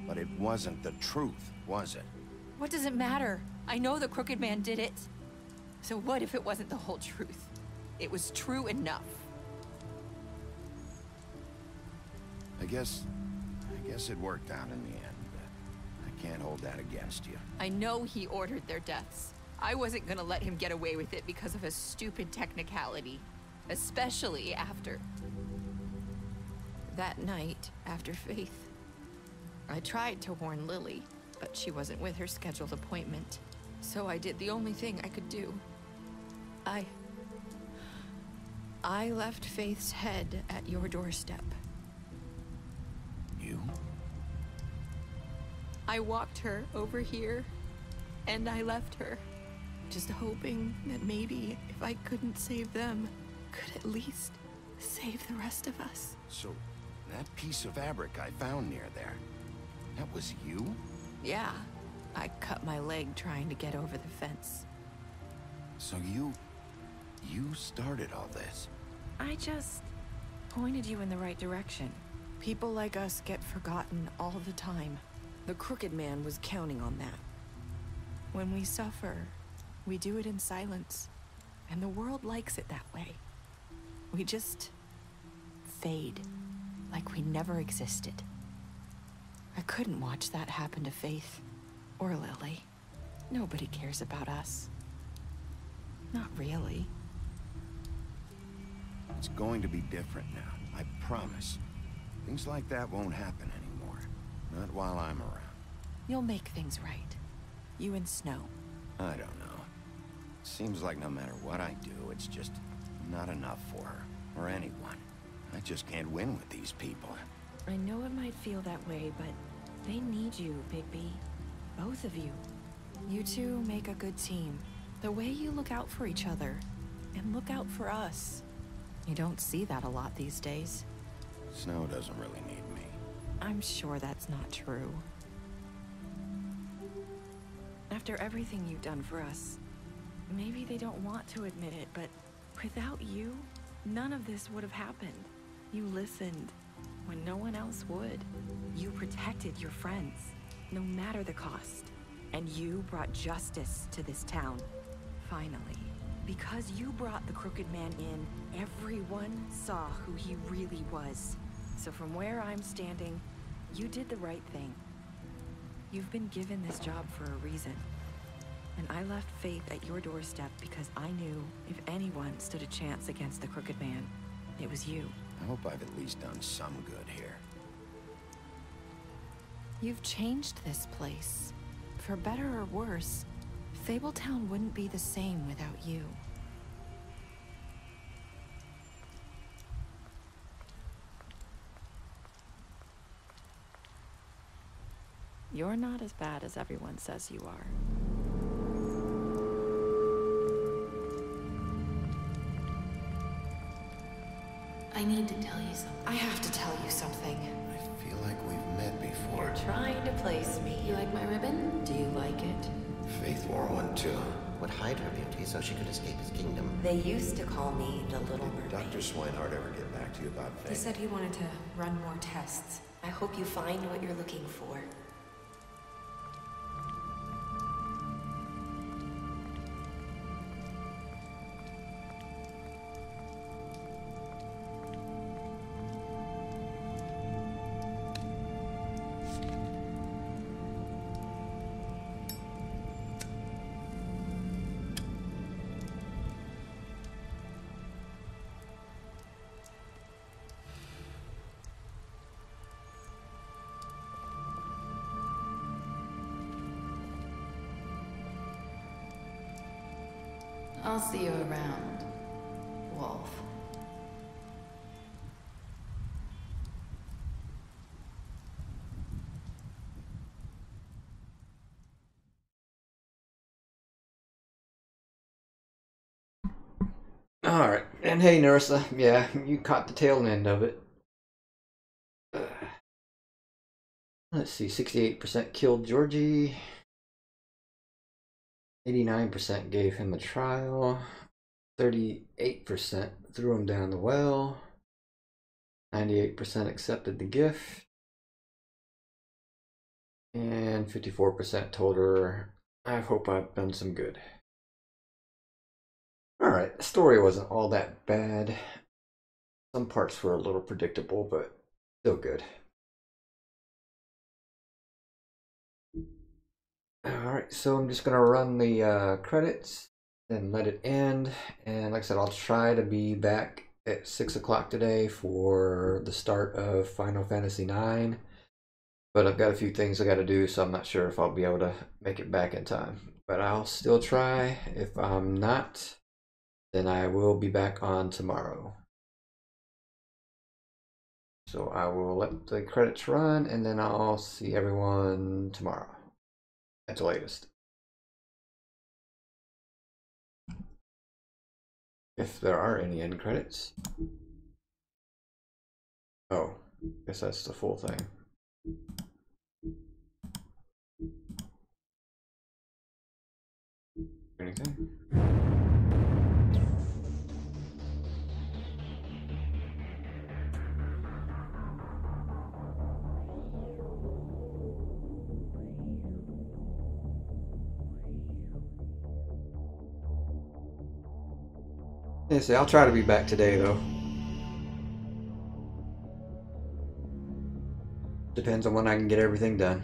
But it wasn't the truth, was it? What does it matter? I know the Crooked Man did it. So what if it wasn't the whole truth? It was true enough. I guess it worked out in the end, but I can't hold that against you. I know he ordered their deaths. I wasn't gonna let him get away with it because of a stupid technicality. Especially after... that night, after Faith. I tried to warn Lily, but she wasn't with her scheduled appointment. So I did the only thing I could do. I left Faith's head at your doorstep. You? I walked her over here, and I left her. Just hoping that maybe if I couldn't save them, could at least save the rest of us. So, that piece of fabric I found near there, that was you? Yeah, I cut my leg trying to get over the fence. So you started all this? I just pointed you in the right direction. People like us get forgotten all the time. The Crooked Man was counting on that. When we suffer, we do it in silence. And the world likes it that way. We just fade, like we never existed. I couldn't watch that happen to Faith, or Lily. Nobody cares about us. Not really. It's going to be different now, I promise. Things like that won't happen anymore. Not while I'm around. You'll make things right. You and Snow. I don't know. Seems like no matter what I do, it's just not enough for her, or anyone. I just can't win with these people. I know it might feel that way, but they need you, Bigby. Both of you. You two make a good team. The way you look out for each other, and look out for us. You don't see that a lot these days. Snow doesn't really need me. I'm sure that's not true. After everything you've done for us, maybe they don't want to admit it, but without you, none of this would have happened. You listened when no one else would. You protected your friends, no matter the cost. And you brought justice to this town. Finally. Because you brought the Crooked Man in, everyone saw who he really was. So from where I'm standing, you did the right thing. You've been given this job for a reason. And I left Faith at your doorstep because I knew if anyone stood a chance against the Crooked Man, it was you. I hope I've at least done some good here. You've changed this place. For better or worse, Fabletown wouldn't be the same without you. You're not as bad as everyone says you are. I need to tell you something. I have to tell you something. I feel like we've met before. You're trying to place me. You like my ribbon? Do you like it? Faith wore one too. Would hide her beauty so she could escape his kingdom. They used to call me the Little Mermaid. Dr. Swinehart ever get back to you about Faith? He said he wanted to run more tests. I hope you find what you're looking for. I'll see you around, Wolf. Alright, and hey Nerissa, yeah, you caught the tail end of it. Let's see, 68% killed Georgie. 89% gave him a trial. 38% threw him down the well. 98% accepted the gift. And 54% told her, I hope I've done some good. Alright, the story wasn't all that bad. Some parts were a little predictable, but still good. Alright, so I'm just going to run the credits and let it end. And like I said, I'll try to be back at 6 o'clock today for the start of Final Fantasy IX. But I've got a few things I got to do, so I'm not sure if I'll be able to make it back in time. But I'll still try. If I'm not, then I will be back on tomorrow. So I will let the credits run, and then I'll see everyone tomorrow at the latest. If there are any end credits. Oh, guess that's the full thing. Anything? Yeah, see, I'll try to be back today though. Depends on when I can get everything done.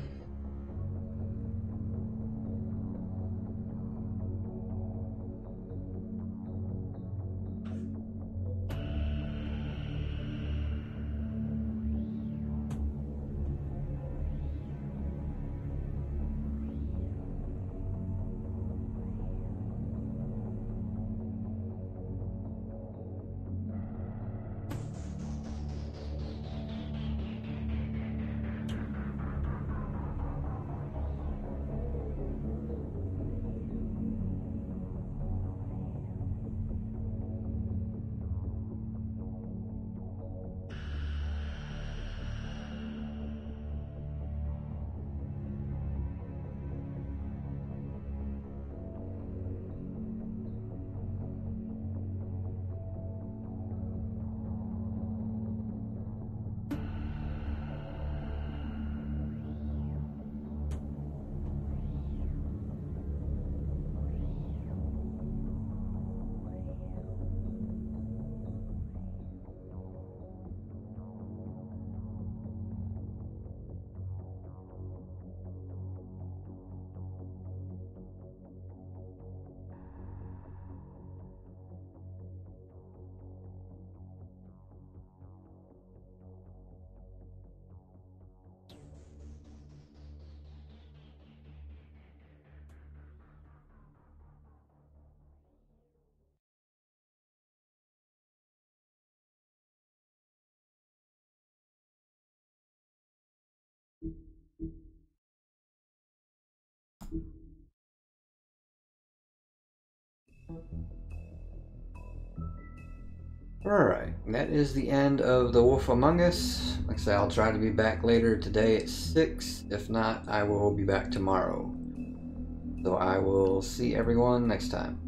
Alright, that is the end of The Wolf Among Us. Like I say, I'll try to be back later today at 6. If not, I will be back tomorrow. So I will see everyone next time.